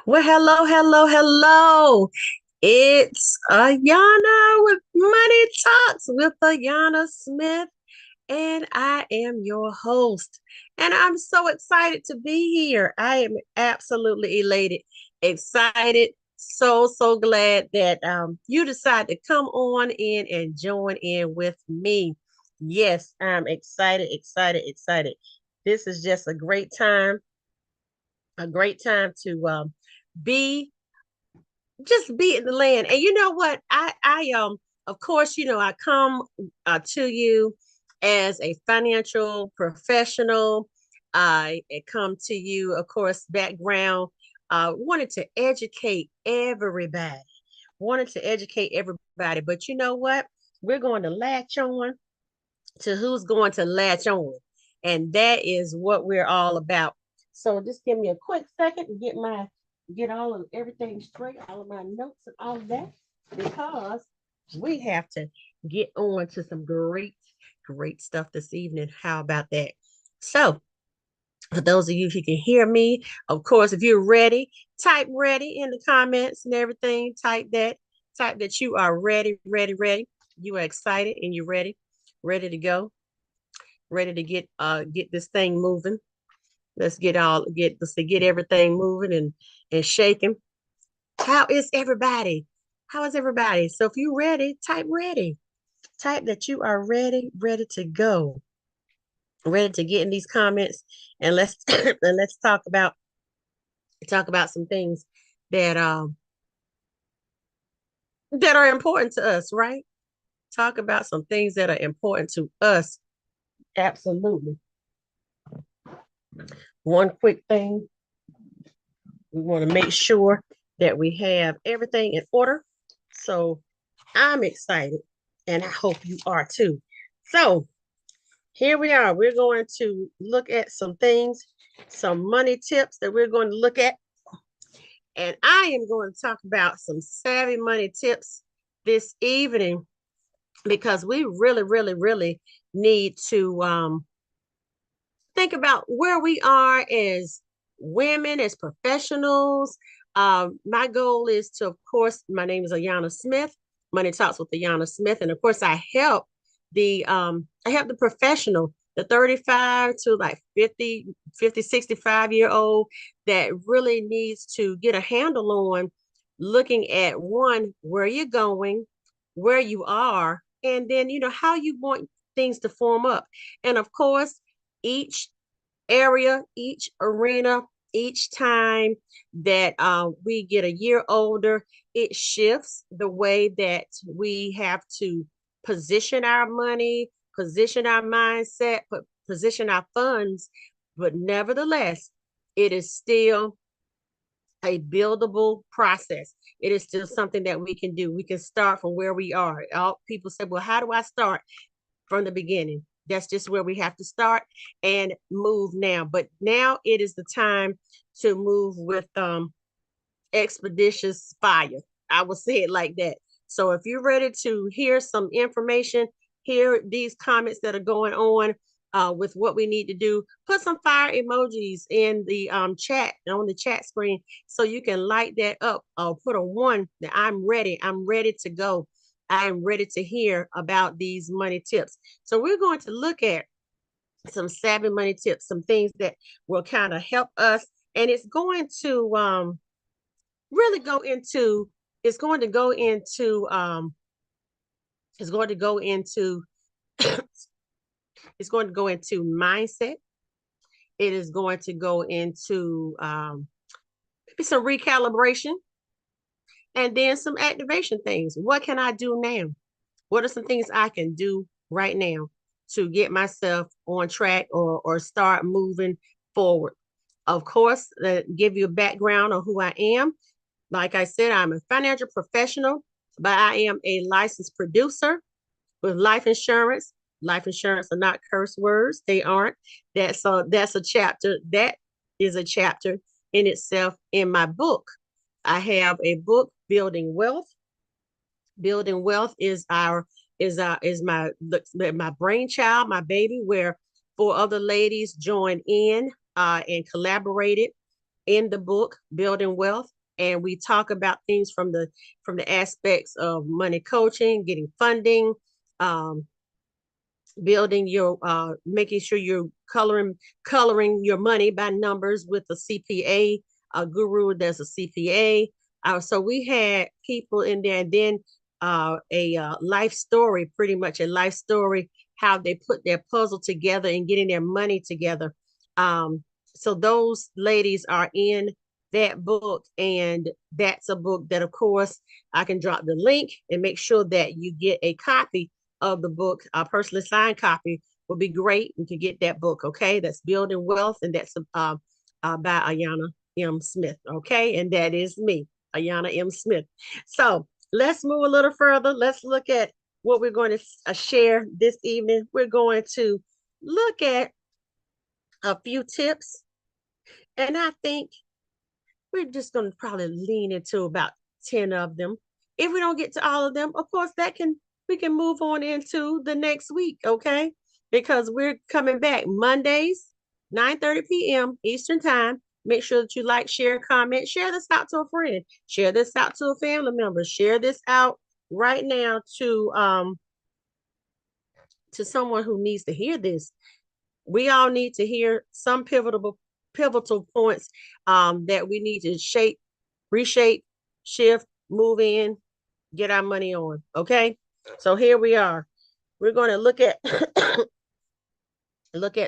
Well, hello, hello, hello. It's Ayanna with Money Talks with Ayanna Smith, and I am your host. And I'm so excited to be here. I am absolutely elated, excited, so glad that you decided to come on in and join in with me. Yes, I'm excited. This is just a great time to be be in the land. And you know what? I of course, I come to you as a financial professional. I come to you, of course, background. Wanted to educate everybody. Wanted to educate everybody. But you know what? We're going to latch on to who's going to latch on. And that is what we're all about. So just give me a quick second to get all of everything straight, all of my notes and all of that, because we have to get on to some great stuff this evening. How about that? So for those of you who can hear me, of course, if you're ready, type ready in the comments and everything. Type that you are ready. You are excited and you're ready to go, ready to get this thing moving. Let's get everything moving and shaking. How is everybody? How is everybody? So if you're ready, type ready. Type that you are ready to go, ready to get in these comments, and let's and let's talk about some things that that are important to us, right? Talk about some things that are important to us. Absolutely. One quick thing, we want to make sure that we have everything in order. So I'm excited, and I hope you are too. So here we are. We're going to look at some things, some money tips that we're going to look at. And I am going to talk about some savvy money tips this evening because we really need to think about where we are as women, as professionals. My goal is to, of course, my name is Ayanna Smith, Money Talks with Ayanna Smith. And of course, I help the professional, the 35 to like 50, 65-year-old that really needs to get a handle on looking at one, where you're going, where you are, and then, how you want things to form up. And of course, each area, each arena, each time that we get a year older, it shifts the way that we have to position our money, position our mindset, position our funds. But nevertheless, it is still a buildable process. It is still something that we can do. We can start from where we are. All people say, well, how do I start? From the beginning. That's just where we have to start and move now. But now it is the time to move with expeditious fire. I will say it like that. So if you're ready to hear some information, hear these comments that are going on with what we need to do, put some fire emojis in the chat, on the chat screen, so you can light that up. Put a one that I'm ready. I'm ready to go. I am ready to hear about these money tips. So we're going to look at some savvy money tips, some things that will kind of help us. And it's going to really go into, it's going to go into, it's going to go into, it's going to go into mindset. It is going to go into maybe some recalibration and then some activation things. What can I do now? What are some things I can do right now to get myself on track or start moving forward? Of course, give you a background on who I am. Like I said, I'm a financial professional, but I am a licensed producer with life insurance. Life insurance are not curse words. They aren't. That's a chapter. That is a chapter in itself in my book. I have a book, Building Wealth. Building Wealth is my brainchild, my baby, where four other ladies joined in and collaborated in the book Building Wealth. And we talk about things from the aspects of money coaching, getting funding, um, building your making sure you're coloring your money by numbers with a CPA, a guru that's a CPA. So we had people in there, and then a life story, pretty much a life story, how they put their puzzle together and getting their money together. So those ladies are in that book, and that's a book that, of course, I can drop the link and make sure that you get a copy of the book. A personally signed copy would be great. You can get that book. Okay, that's Building Wealth, and that's by Ayanna M. Smith. Okay, and that is me, Ayanna M. Smith. So let's move a little further. Let's look at what we're going to share this evening. We're going to look at a few tips, and I think we're just going to probably lean into about 10 of them. If we don't get to all of them, of course, we can move on into the next week, okay? Because we're coming back Mondays, 9:30 p.m. Eastern Time. Make sure that you like, share, comment, share this out to a friend, share this out to a family member, share this out right now to someone who needs to hear this. We all need to hear some pivotal points that we need to reshape, shift, move in, get our money on. Okay. So here we are. We're going to look at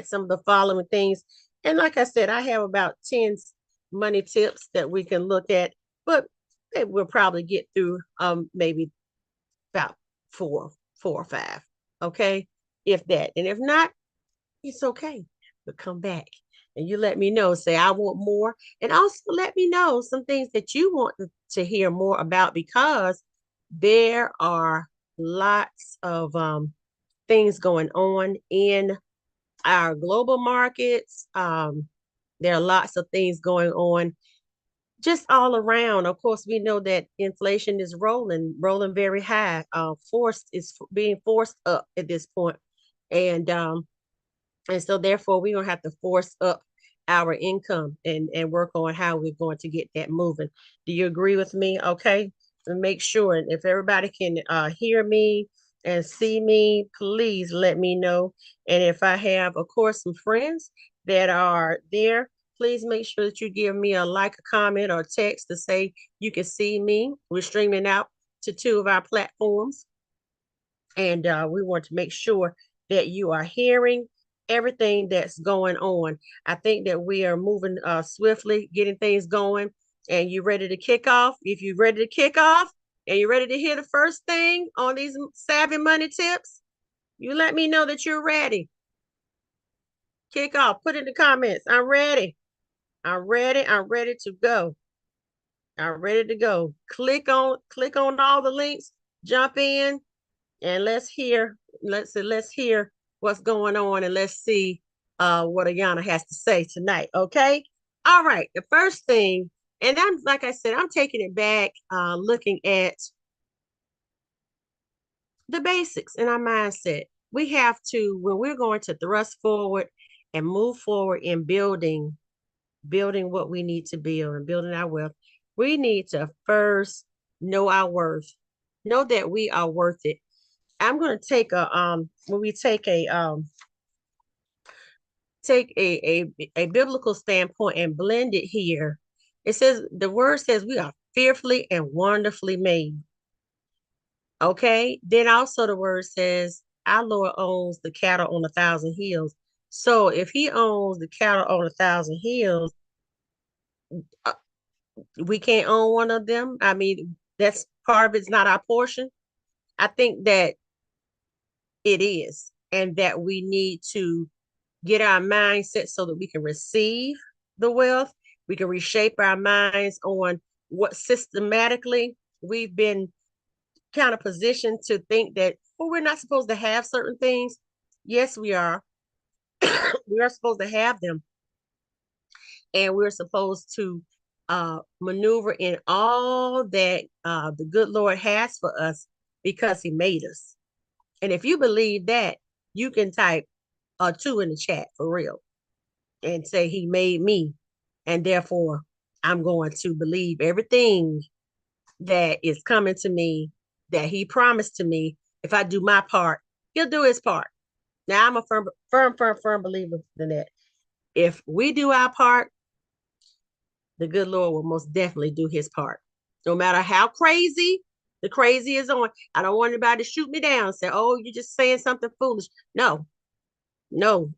some of the following things. And like I said, I have about 10 money tips that we can look at, but we'll probably get through maybe about four or five. Okay. If that. And if not, it's okay. But come back and you let me know. Say, I want more. And also let me know some things that you want to hear more about, because there are lots of things going on in our global markets. There are lots of things going on just all around. Of course, we know that inflation is rolling very high. Being forced up at this point. And so therefore we're gonna have to force up our income and work on how we're going to get that moving. Do you agree with me? Okay. So make sure, and if everybody can hear me and see me, please let me know. And if I have, of course, some friends that are there, please make sure that you give me a like, a comment, or a text to say you can see me. We're streaming out to 2 of our platforms, and we want to make sure that you are hearing everything that's going on. I think that we are moving swiftly, getting things going. And you ready to kick off? If you're ready to kick off and you're ready to hear the first thing on these savvy money tips, you let me know that you're ready. Kick off. Put in the comments. I'm ready. I'm ready. I'm ready to go. I'm ready to go. Click on all the links. Jump in and let's hear what's going on, and let's see what Ayanna has to say tonight. Okay. All right. The first thing, and I'm like I said, I'm taking it back, looking at the basics in our mindset. We have to, when we're going to thrust forward and move forward in building what we need to build and building our wealth, we need to first know our worth, know that we are worth it. I'm going to take when we take a biblical standpoint and blend it here. It says, the word says we are fearfully and wonderfully made. Okay. Then also the word says our Lord owns the cattle on 1,000 hills. So if he owns the cattle on 1,000 hills, uh, we can't own one of them. I mean, that's part of it's not our portion. I think that it is, and that we need to get our mindset so that we can receive the wealth. We can reshape our minds on what systematically we've been kind of positioned to think that, well, we're not supposed to have certain things. Yes, we are. We are supposed to have them, and we're supposed to maneuver in all that the good Lord has for us, because he made us. And if you believe that, you can type a 2 in the chat for real and say he made me, and therefore I'm going to believe everything that is coming to me, that he promised to me. If I do my part, he'll do his part. Now I'm a firm believer in that. If we do our part, the good Lord will most definitely do his part. No matter how crazy the crazy is on. I don't want anybody to shoot me down and say, oh, you're just saying something foolish. No,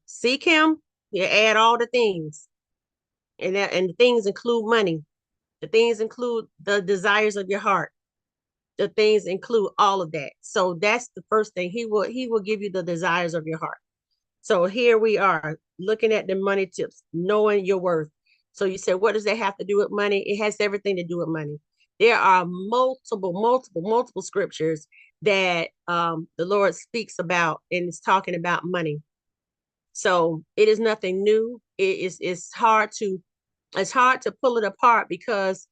seek him. You add all the things, and the things include money. The things include the desires of your heart. The things include all of that. So that's the first thing. He will give you the desires of your heart. So here we are looking at the money tips, knowing your worth. So you said, what does that have to do with money? It has everything to do with money. There are multiple scriptures that the Lord speaks about, and it's talking about money. So it is nothing new. It's hard to pull it apart because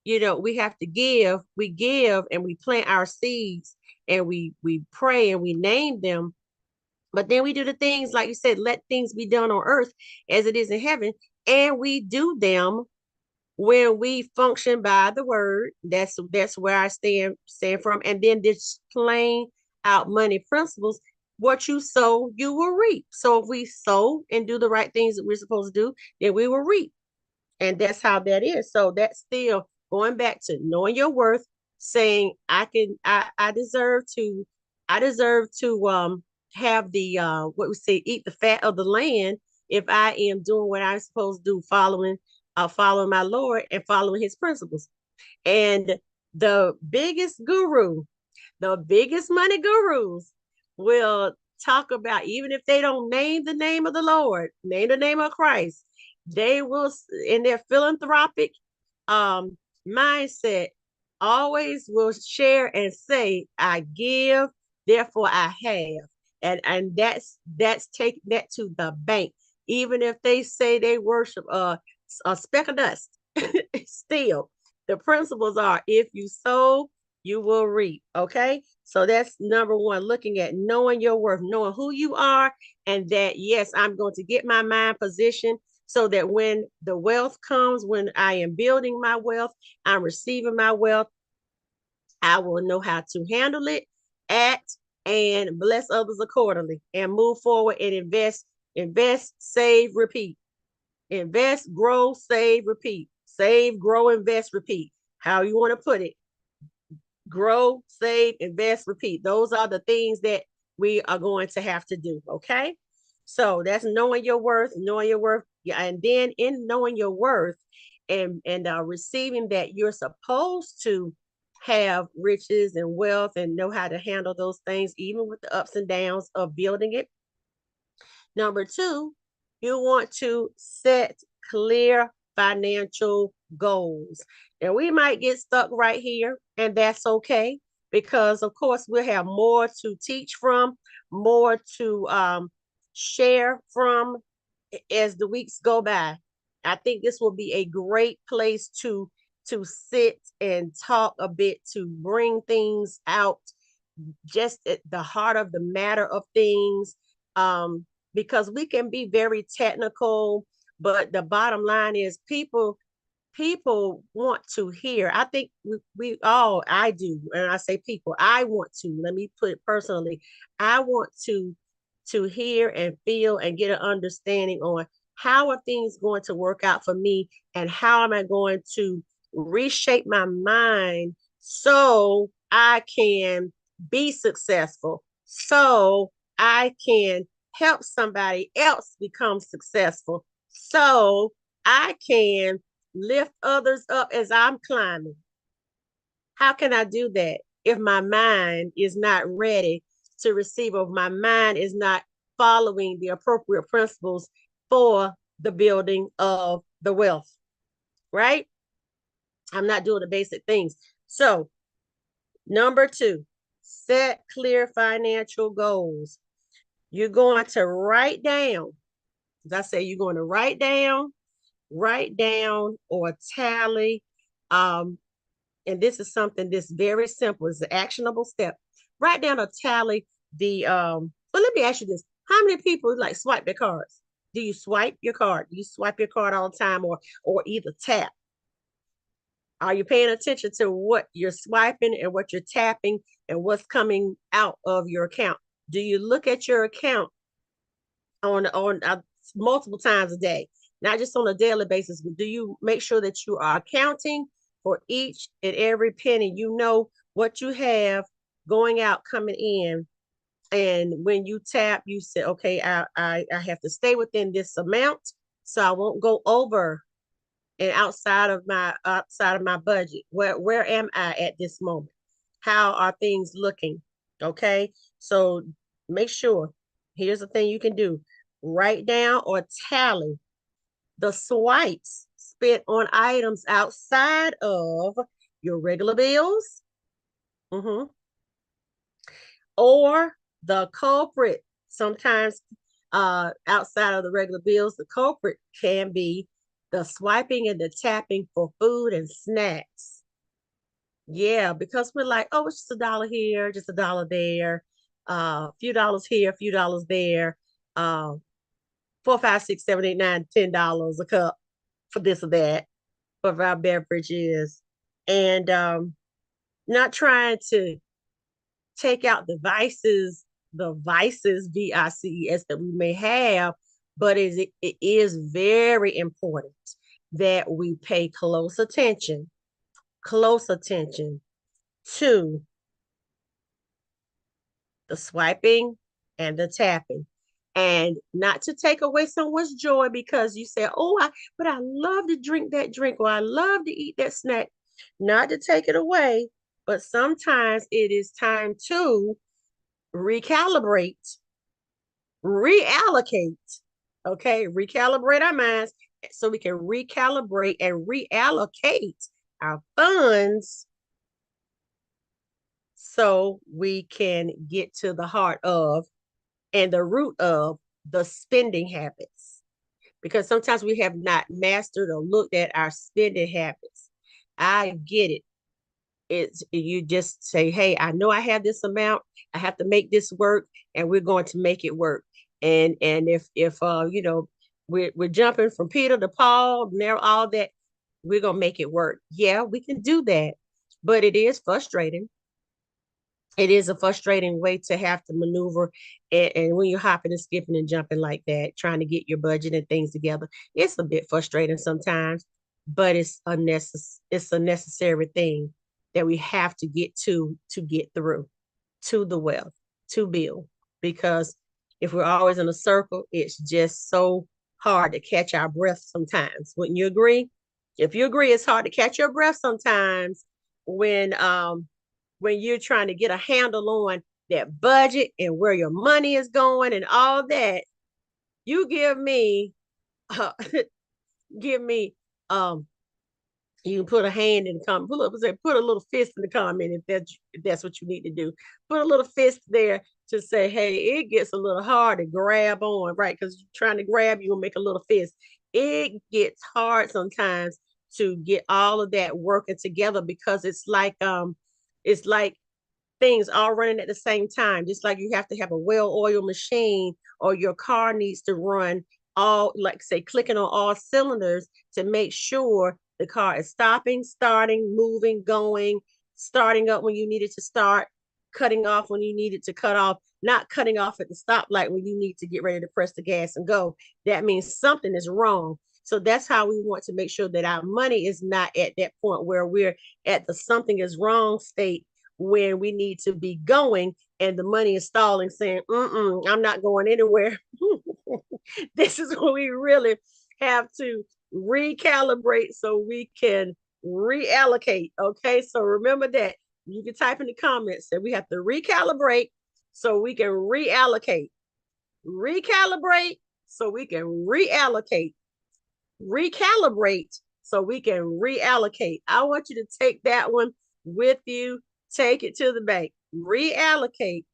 we have to give, we give and we plant our seeds and we pray and we name them. But then we do the things like you said, let things be done on earth as it is in heaven, and we do them when we function by the word. That's where I stand from. And then this plain out money principles. What you sow, you will reap. So if we sow and do the right things that we're supposed to do, then we will reap. And that's how that is. So that's still going back to knowing your worth, saying I deserve to have the what we say, eat the fat of the land if I am doing what I'm supposed to do, following my Lord and following his principles. And the biggest guru, the biggest money gurus will talk about, even if they don't name the name of the Lord, name the name of Christ, they will, in their philanthropic um, mindset, always will share and say, I give, therefore I have. And that's taking that to the bank. Even if they say they worship a speck of dust, still the principles are, if you sow, you will reap. Okay. So that's number one, looking at knowing your worth, knowing who you are, and that, yes, I'm going to get my mind positioned so that when the wealth comes, when I am building my wealth, I'm receiving my wealth, I will know how to handle it, act, and bless others accordingly, and move forward and invest, save, repeat. Invest, grow, save, repeat. Save, grow, invest, repeat. How you want to put it. Grow, save, invest, repeat. Those are the things that we are going to have to do. Okay. So that's knowing your worth, knowing your worth. Yeah. And then in knowing your worth and receiving that you're supposed to have riches and wealth and know how to handle those things, even with the ups and downs of building it. Number two, you want to set clear financial goals. And we might get stuck right here, and that's okay, because, of course, we'll have more to teach from, more to share from as the weeks go by. I think this will be a great place to sit and talk a bit, to bring things out just at the heart of the matter of things, um, because we can be very technical, but the bottom line is people want to hear. I think we all, I do, and I say people, I want to, let me put it personally, I want to hear and feel and get an understanding on how are things going to work out for me, and how am I going to reshape my mind so I can be successful, so I can help somebody else become successful, so I can lift others up as I'm climbing. How can I do that if my mind is not ready to receive, or my mind is not following the appropriate principles for the building of the wealth, right? I'm not doing the basic things. So, number two, set clear financial goals. You're going to write down, as I say, you're going to write down or tally. And this is something that's very simple. It's an actionable step. Write down or tally well, let me ask you this. How many people like swipe their cards? Do you swipe your card? Do you swipe your card all the time, or either tap? Are you paying attention to what you're swiping and what you're tapping and what's coming out of your account? Do you look at your account on multiple times a day, not just on a daily basis, but do you make sure that you are accounting for each and every penny? You know what you have going out, coming in. And when you tap, you say, okay, I have to stay within this amount, so I won't go over and outside of my budget. Where am I at this moment? How are things looking? Okay. So make sure, here's the thing you can do. Write down or tally the swipes spent on items outside of your regular bills, or the culprit. Sometimes outside of the regular bills. The culprit can be the swiping and the tapping for food and snacks. Yeah, because we're like, oh, it's just $1 here, just $1 there, a few dollars here, a few dollars there, four, five, six, seven, eight, nine, $10 a cup for this or that for our beverages, and not trying to take out the vices, VICES, that we may have, but it is very important that we pay close attention to the swiping and the tapping. And not to take away someone's joy because you say, oh, but I love to drink that drink, or I love to eat that snack. Not to take it away, but sometimes it is time to recalibrate, reallocate. Okay, recalibrate our minds so we can recalibrate and reallocate our funds so we can get to the heart of and the root of the spending habits. Because sometimes we have not mastered or looked at our spending habits. I get it. It's you just say, hey, I know I have this amount. I have to make this work, and we're going to make it work. And if we're jumping from Peter to Paul, now all that, we're gonna make it work. Yeah, we can do that, but it is frustrating. It is a frustrating way to have to maneuver, and when you're hopping and skipping and jumping like that, trying to get your budget and things together, it's a bit frustrating sometimes, but it's a necessary thing that we have to get through to the wealth, to build. Because if we're always in a circle, it's just so hard to catch our breath sometimes. Wouldn't you agree? If you agree, it's hard to catch your breath sometimes when when you're trying to get a handle on that budget and where your money is going and all that. You uh, give me um you can put a hand in the comment, put a little fist in the comment if that's what you need to do. Put a little fist there to say, hey, it gets a little hard to grab on, right? Because you're trying to grab, you will make a little fist. It gets hard sometimes to get all of that working together because it's like things all running at the same time. Just like you have to have a well-oiled machine, or your car needs to run all, like say, clicking on all cylinders to make sure the car is stopping, starting, moving, going, starting up when you need it to start, cutting off when you need it to cut off, not cutting off at the stoplight when you need to get ready to press the gas and go. That means something is wrong. So that's how we want to make sure that our money is not at that point where we're at the something is wrong state, when we need to be going and the money is stalling, saying, I'm not going anywhere. This is when we really have to recalibrate so we can reallocate. Okay, so remember that. You can type in the comments that we have to recalibrate so we can reallocate. Recalibrate so we can reallocate. Recalibrate so we can reallocate. I want you to take that one with you. Take it to the bank. Reallocate.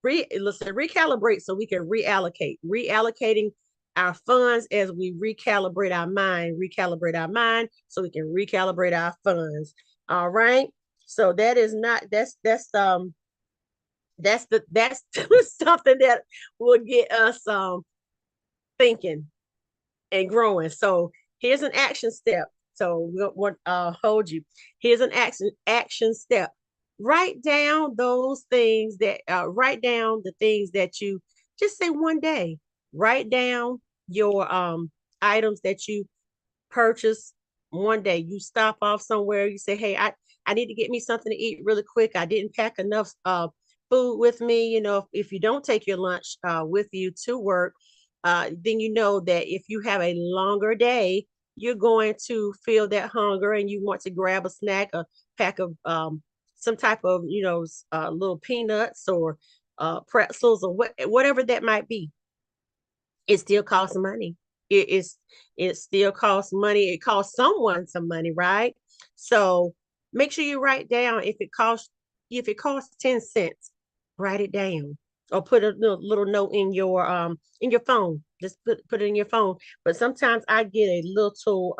Recalibrate so we can reallocate. Reallocating our funds as we recalibrate our mind so we can recalibrate our funds. All right. So that is not that's something that will get us thinking and growing. So here's an action step. So we'll hold you. Here's an action step. Write down write down the things that you just say one day. Write down your items that you purchase one day. You stop off somewhere, you say, hey, I need to get me something to eat really quick. I didn't pack enough food with me. You know, if you don't take your lunch with you to work, then you know that if you have a longer day, you're going to feel that hunger and you want to grab a snack, a pack of some type of, little peanuts or pretzels or whatever that might be. It still costs money. It still costs money. It costs someone some money, right? So make sure you write down if it costs 10 cents, write it down. or put a little note in your phone. Just put it in your phone. But sometimes I get a little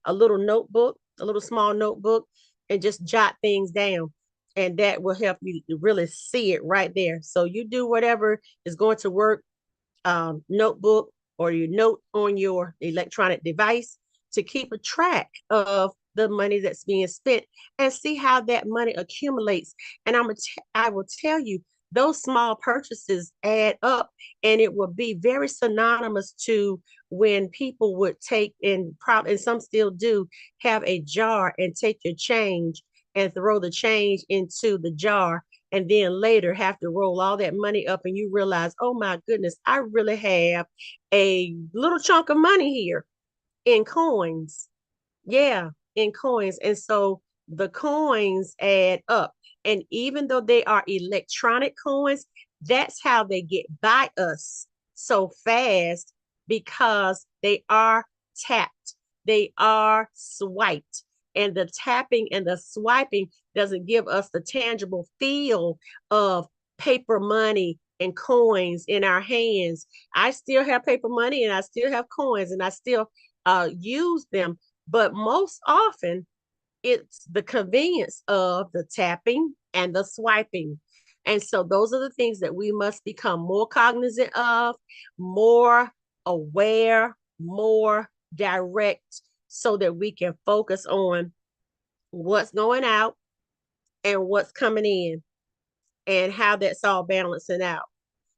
notebook, a little small notebook, and just jot things down. And that will help you to really see it right there. So you do whatever is going to work, notebook or your note on your electronic device, to keep a track of the money that's being spent and see how that money accumulates. And I will tell you, those small purchases add up, and it will be very synonymous to when people would take and some still do have a jar and take your change and throw the change into the jar, and then later have to roll all that money up and you realize, oh my goodness, I really have a little chunk of money here in coins. Yeah, in coins. And so the coins add up. And even though they are electronic coins, that's how they get by us so fast, because they are tapped, they are swiped. And the tapping and the swiping doesn't give us the tangible feel of paper money and coins in our hands. I still have paper money and I still have coins and I still use them, but most often it's the convenience of the tapping and the swiping. And so those are the things that we must become more cognizant of, more aware, more direct, so that we can focus on what's going out and what's coming in and how that's all balancing out.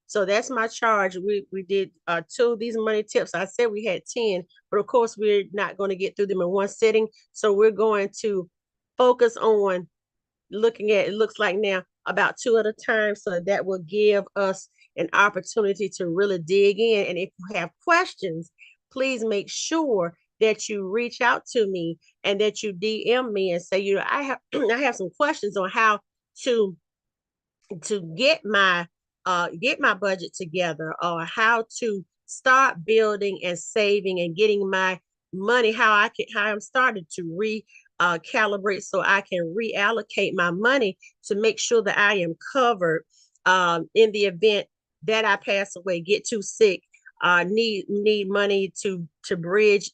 So that's my charge. We did two of these money tips. I said we had 10, but of course we're not going to get through them in one sitting. So we're going to focus on looking at, it looks like now, about two at a time. So that will give us an opportunity to really dig in. And if you have questions, please make sure that you reach out to me and that you DM me and say, I have I have some questions on how to get my budget together, or how to start building and saving and getting my money, how I'm starting to calibrate so I can reallocate my money to make sure that I am covered in the event that I pass away, get too sick, need money to bridge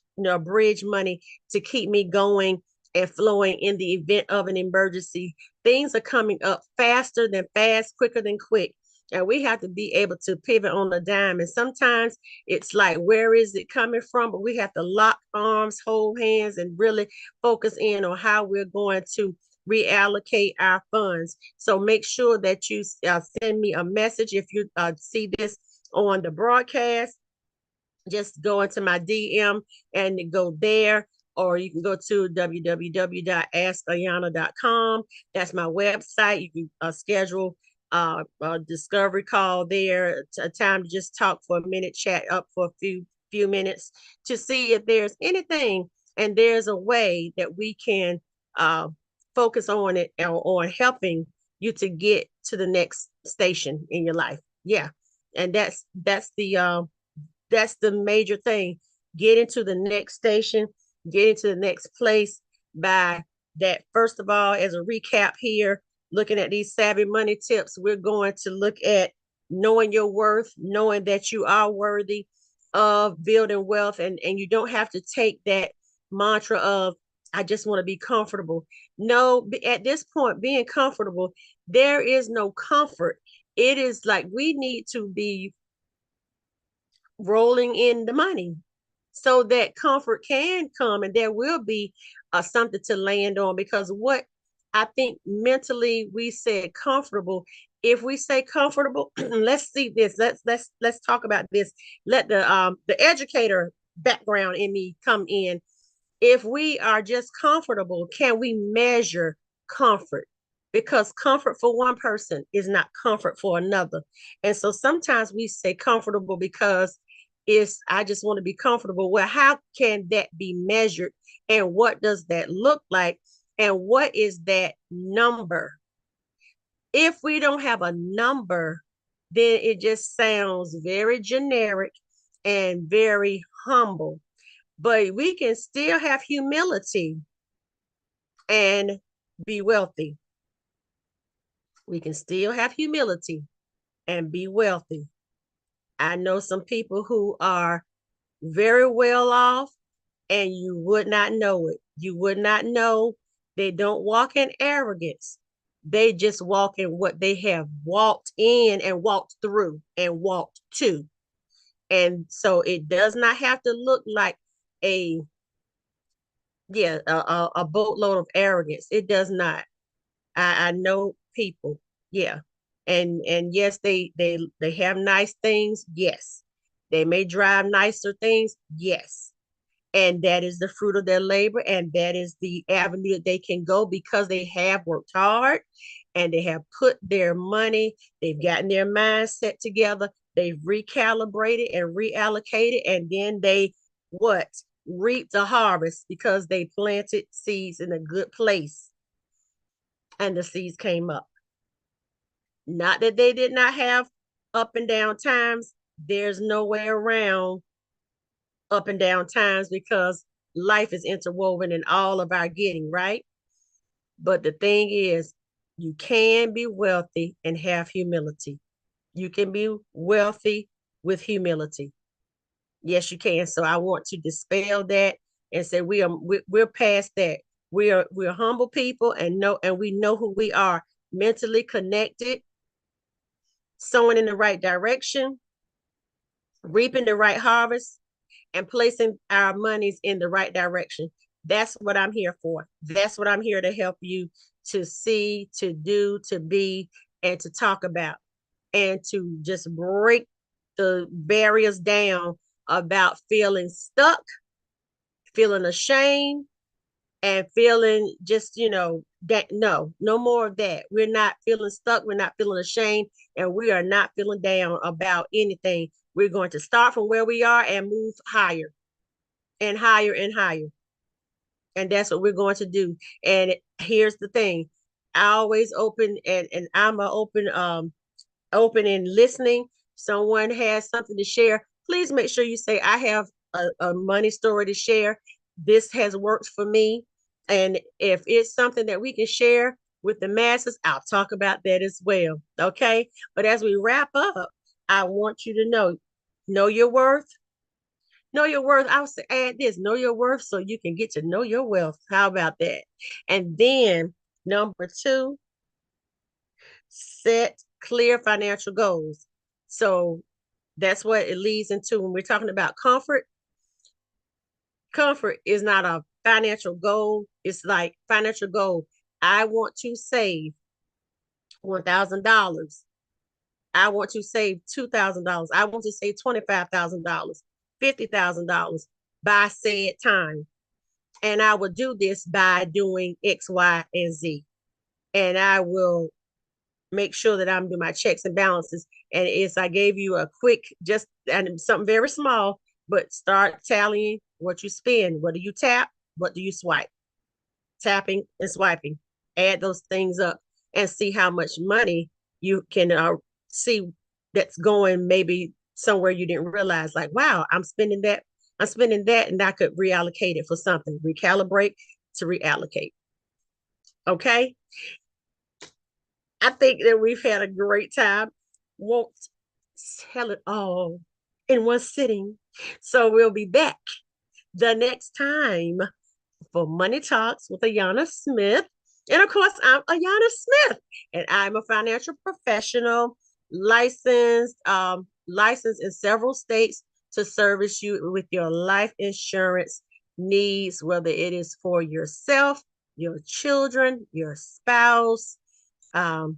money to keep me going and flowing in the event of an emergency. Things are coming up faster than fast, quicker than quick. And we have to be able to pivot on the dime. And sometimes it's like, where is it coming from? But we have to lock arms, hold hands, and really focus in on how we're going to reallocate our funds. So make sure that you send me a message if you see this on the broadcast. Just go into my DM and go there, or you can go to www.askayanna.com. That's my website. You can schedule a discovery call there, a time to just talk for a minute, chat up for a few minutes to see if there's anything, and there's a way that we can focus on it, or on helping you to get to the next station in your life. Yeah, and that's the major thing. Getting to the next station, getting to the next place by that. First of all, as a recap here, looking at these savvy money tips, we're going to look at knowing your worth, knowing that you are worthy of building wealth. And you don't have to take that mantra of, I just want to be comfortable. No, at this point, being comfortable, there is no comfort. It is like we need to be rolling in the money so that comfort can come and there will be something to land on. Because what I think mentally we said comfortable. If we say comfortable, let's see this. Let's talk about this. Let the educator background in me come in. If we are just comfortable, can we measure comfort? Because comfort for one person is not comfort for another. And so sometimes we say comfortable because I just want to be comfortable. Well, how can that be measured? And what does that look like? And what is that number? If we don't have a number, then it just sounds very generic and very humble. But we can still have humility and be wealthy. We can still have humility and be wealthy. I know some people who are very well off and you would not know it. You would not know. They don't walk in arrogance. They just walk in what they have walked in and walked through and walked to. And so it does not have to look like a a boatload of arrogance. It does not. I know people. Yeah. And yes, they have nice things. Yes. They may drive nicer things. Yes. And that is the fruit of their labor, and that is the avenue that they can go because they have worked hard and they have put their money, they've gotten their mindset together, they've recalibrated and reallocated, and then they what reap the harvest because they planted seeds in a good place and the seeds came up. Not that they did not have up and down times. There's no way around up and down times because life is interwoven in all of our getting, right? But the thing is, you can be wealthy and have humility. You can be wealthy with humility. Yes, you can. So I want to dispel that and say we're past that. We're humble people and we know who we are, mentally connected, sowing in the right direction, reaping the right harvest, and placing our monies in the right direction. That's what I'm here for. That's what I'm here to help you to see, to do, to be, and to talk about, and to just break the barriers down about feeling stuck, feeling ashamed, and feeling just, that no more of that. We're not feeling stuck. We're not feeling ashamed, and we are not feeling down about anything. We're going to start from where we are and move higher and higher and higher. And that's what we're going to do. And here's the thing. I always open and I'm a open and listening. Someone has something to share. Please make sure you say, I have a money story to share. This has worked for me. And if it's something that we can share with the masses, I'll talk about that as well. Okay. But as we wrap up, I want you to know your worth. Know your worth. I would say add this, know your worth so you can get to know your wealth. How about that? And then number two, set clear financial goals. So that's what it leads into when we're talking about comfort. Comfort is not a financial goal. It's like financial goal. I want to save $1,000. I want to save $2,000. I want to save $25,000, $50,000 by said time. And I will do this by doing X, Y, and Z. And I will make sure that I'm doing my checks and balances. And it's I gave you a quick, just and something very small, but start tallying what you spend. What do you tap? What do you swipe? Tapping and swiping. Add those things up and see how much money you can see that's going maybe somewhere you didn't realize. Like, wow, I'm spending that. I'm spending that, and I could reallocate it for something. Recalibrate to reallocate. Okay. I think that we've had a great time. Won't tell it all in one sitting. So we'll be back the next time for Money Talks with Ayanna Smith. And of course, I'm Ayanna Smith, and I'm a financial professional, licensed in several states to service you with your life insurance needs, whether it is for yourself, your children, your spouse, um,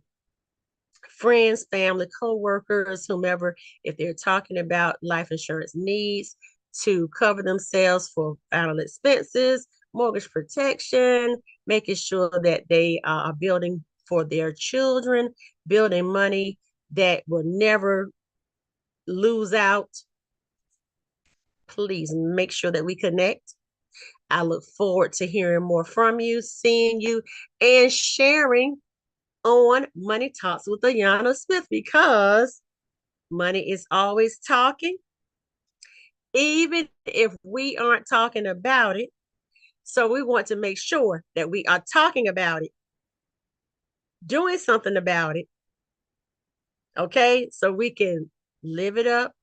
friends, family, co-workers, whomever, if they're talking about life insurance needs to cover themselves for final expenses, mortgage protection, making sure that they are building for their children, building money that will never lose out. Please make sure that we connect. I look forward to hearing more from you, seeing you, and sharing on Money Talks with Ayanna Smith, because money is always talking, even if we aren't talking about it. So we want to make sure that we are talking about it, doing something about it, Okay, so we can live it up,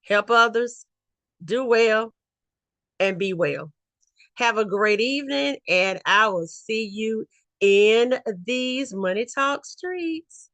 help others, do well, and be well. Have a great evening, and I will see you in these Money Talk streets.